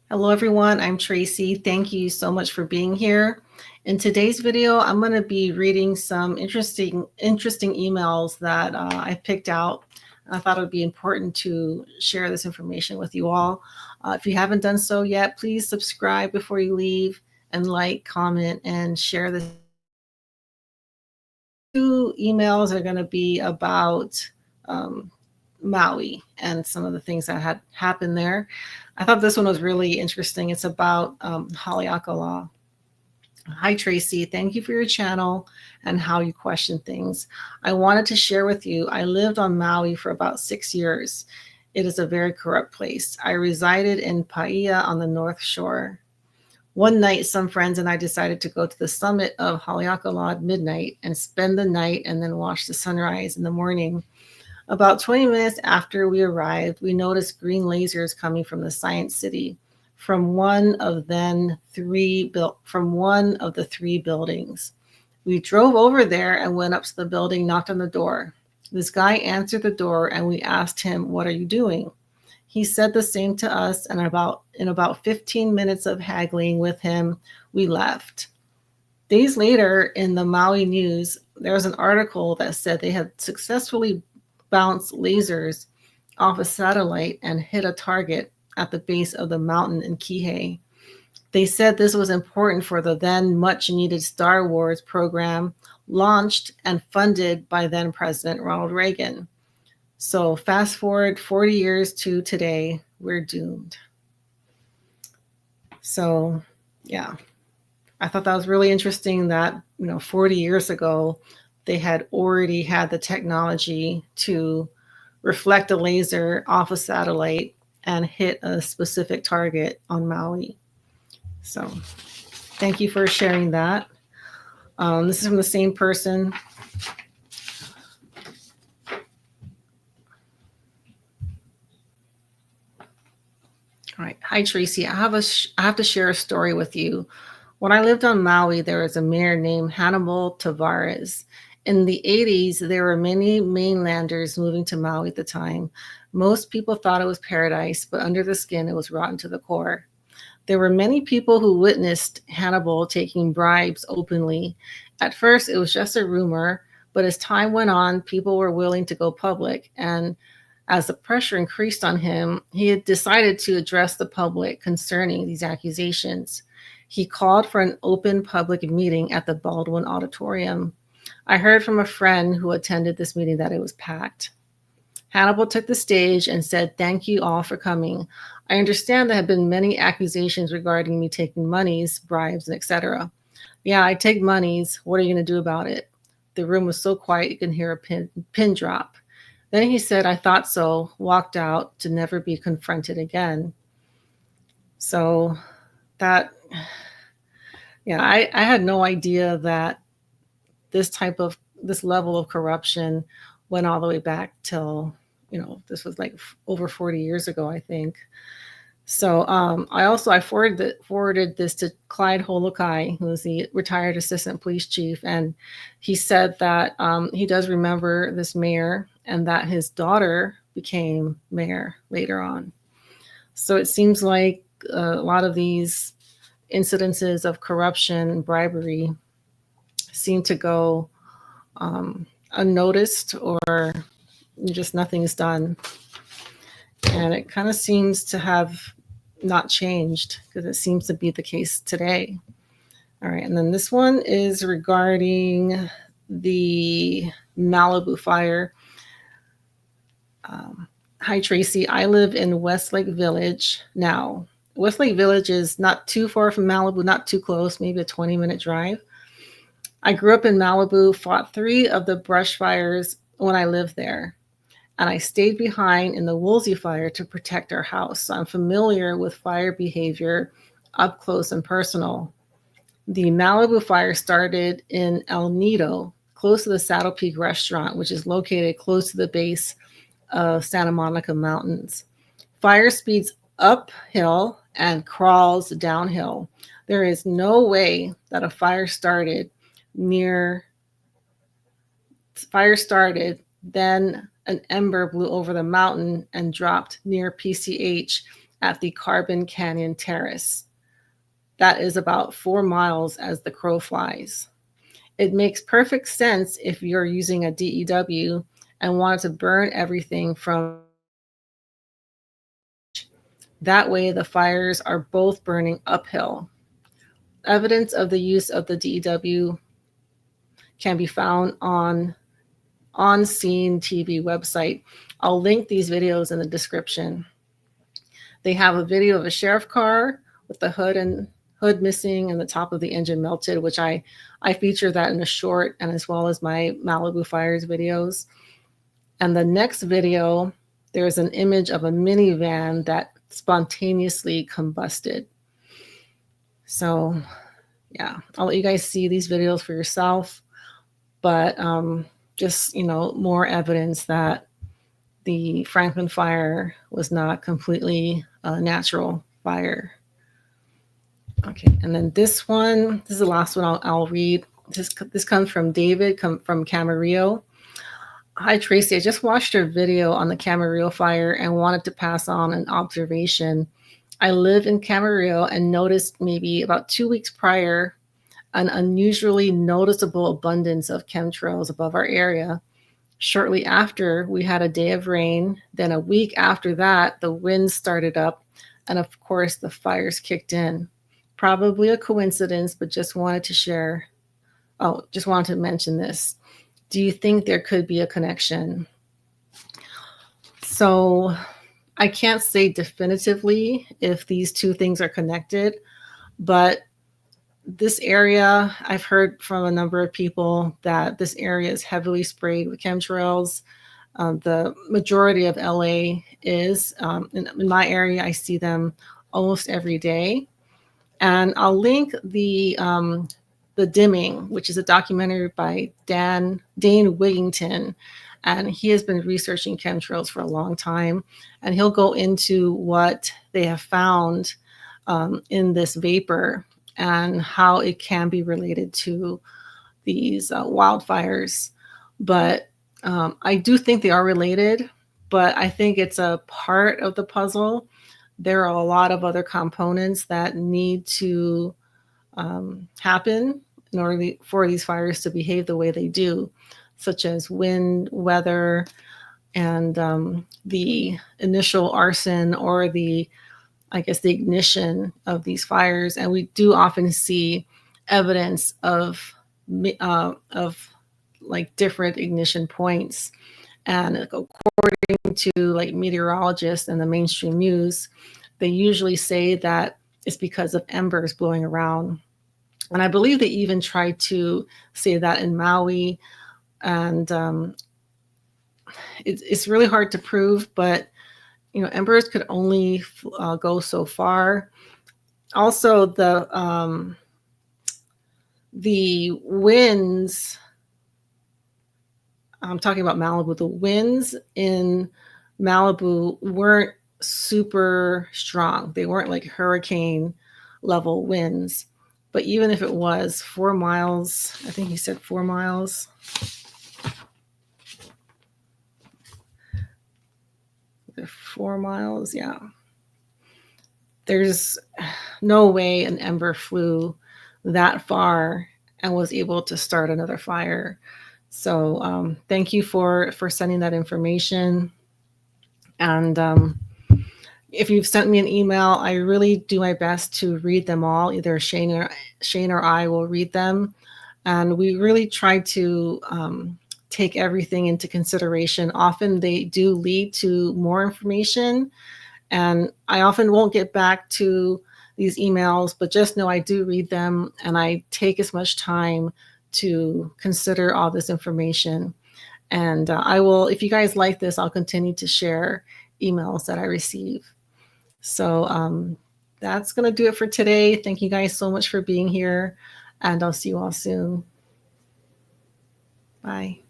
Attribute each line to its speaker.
Speaker 1: Hello everyone, I'm Tracy. Thank you so much for being here. In today's video, I'm going to be reading some interesting emails that I picked out. I thought it would be important to share this information with you all. If you haven't done so yet, please subscribe before you leave and like, comment, and share this. Two emails are going to be about Maui and some of the things that had happened there. I thought this one was really interesting. It's about Haleakala. Hi, Tracy. Thank you for your channel and how you question things. I wanted to share with you, I lived on Maui for about 6 years. It is a very corrupt place. I resided in Paia on the North Shore. One night, some friends and I decided to go to the summit of Haleakala at midnight and spend the night and then watch the sunrise in the morning. About 20 minutes after we arrived, we noticed green lasers coming from the Science City from one of the three buildings. We drove over there and went up to the building, knocked on the door. This guy answered the door and we asked him, "What are you doing?" He said the same to us, and in about 15 minutes of haggling with him, we left. Days later, in the Maui News, there was an article that said they had successfully bounced lasers off a satellite and hit a target at the base of the mountain in Kihei. They said this was important for the then much needed Star Wars program launched and funded by then President Ronald Reagan. So fast forward 40 years to today, we're doomed. So yeah, I thought that was really interesting that, 40 years ago, they had already had the technology to reflect a laser off a satellite and hit a specific target on Maui. So thank you for sharing that. This is from the same person. All right. Hi, Tracy. I have to share a story with you. When I lived on Maui, there was a mayor named Hannibal Tavares. In the 80s, there were many mainlanders moving to Maui at the time. Most people thought it was paradise, but under the skin, it was rotten to the core. There were many people who witnessed Hannibal taking bribes openly. At first, it was just a rumor, but as time went on, people were willing to go public. And as the pressure increased on him, he had decided to address the public concerning these accusations. He called for an open public meeting at the Baldwin Auditorium. I heard from a friend who attended this meeting that it was packed. Hannibal took the stage and said, "Thank you all for coming. I understand there have been many accusations regarding me taking monies, bribes, and etc. Yeah, I take monies. What are you going to do about it?" The room was so quiet you can hear a pin drop. Then he said, "I thought so," walked out to never be confronted again. So that, yeah, I had no idea that this level of corruption went all the way back till, this was like over 40 years ago, I think. So I forwarded this to Clyde Holokai, who is the retired assistant police chief, and he said that he does remember this mayor and that his daughter became mayor later on. So it seems like a lot of these incidences of corruption and bribery seem to go unnoticed, or just nothing is done. And it kind of seems to have not changed, because it seems to be the case today. All right, and then this one is regarding the Malibu fire. Hi, Tracy. I live in Westlake Village now. Westlake Village is not too far from Malibu, not too close, maybe a 20-minute drive. I grew up in Malibu, fought 3 of the brush fires when I lived there, and I stayed behind in the Woolsey fire to protect our house. So I'm familiar with fire behavior up close and personal. The Malibu fire started in El Nido, close to the Saddle Peak restaurant, which is located close to the base of Santa Monica Mountains. Fire speeds uphill and crawls downhill. There is no way that a fire started, then an ember blew over the mountain and dropped near PCH at the Carbon Canyon Terrace. That is about 4 miles as the crow flies. It makes perfect sense if you're using a DEW and wanted to burn everything from. That way, the fires are both burning uphill. Evidence of the use of the DEW can be found on On-Scene TV website. I'll link these videos in the description. They have a video of a sheriff car with the hood missing and the top of the engine melted, which I feature that in a short, and as well as my Malibu fires videos. And the next video, there's an image of a minivan that spontaneously combusted. So yeah, I'll let you guys see these videos for yourself, but just, more evidence that the Franklin fire was not completely a natural fire. Okay, and then this is the last one I'll read. This comes from David from Camarillo. Hi, Tracy. I just watched your video on the Camarillo fire and wanted to pass on an observation. I live in Camarillo and noticed maybe about 2 weeks prior an unusually noticeable abundance of chemtrails above our area. Shortly after, we had a day of rain. Then a week after that, the winds started up, and of course, the fires kicked in. Probably a coincidence, but just wanted to mention this. Do you think there could be a connection? So I can't say definitively if these two things are connected, but this area, I've heard from a number of people that this area is heavily sprayed with chemtrails. The majority of LA is. In my area, I see them almost every day. And I'll link the Dimming, which is a documentary by Dane Wigington, and he has been researching chemtrails for a long time, and he'll go into what they have found in this vapor and how it can be related to these wildfires. But I do think they are related, but I think it's a part of the puzzle. There are a lot of other components that need to happen in order for these fires to behave the way they do, such as wind, weather, and the initial arson or the ignition of these fires. And we do often see evidence of like different ignition points. And according to like meteorologists and the mainstream news, they usually say that it's because of embers blowing around. And I believe they even tried to say that in Maui. And it's really hard to prove, but embers could only go so far. Also, the winds. I'm talking about Malibu. The winds in Malibu weren't super strong. They weren't like hurricane level winds. But even if it was 4 miles, I think he said 4 miles. 4 miles, yeah. There's no way an ember flew that far and was able to start another fire. So thank you for sending that information. And if you've sent me an email, I really do my best to read them all. Either Shane or I will read them. And we really try to take everything into consideration. Often they do lead to more information. And I often won't get back to these emails, but just know I do read them and I take as much time to consider all this information. And I will, if you guys like this, I'll continue to share emails that I receive. So that's going to do it for today. Thank you guys so much for being here, and I'll see you all soon. Bye.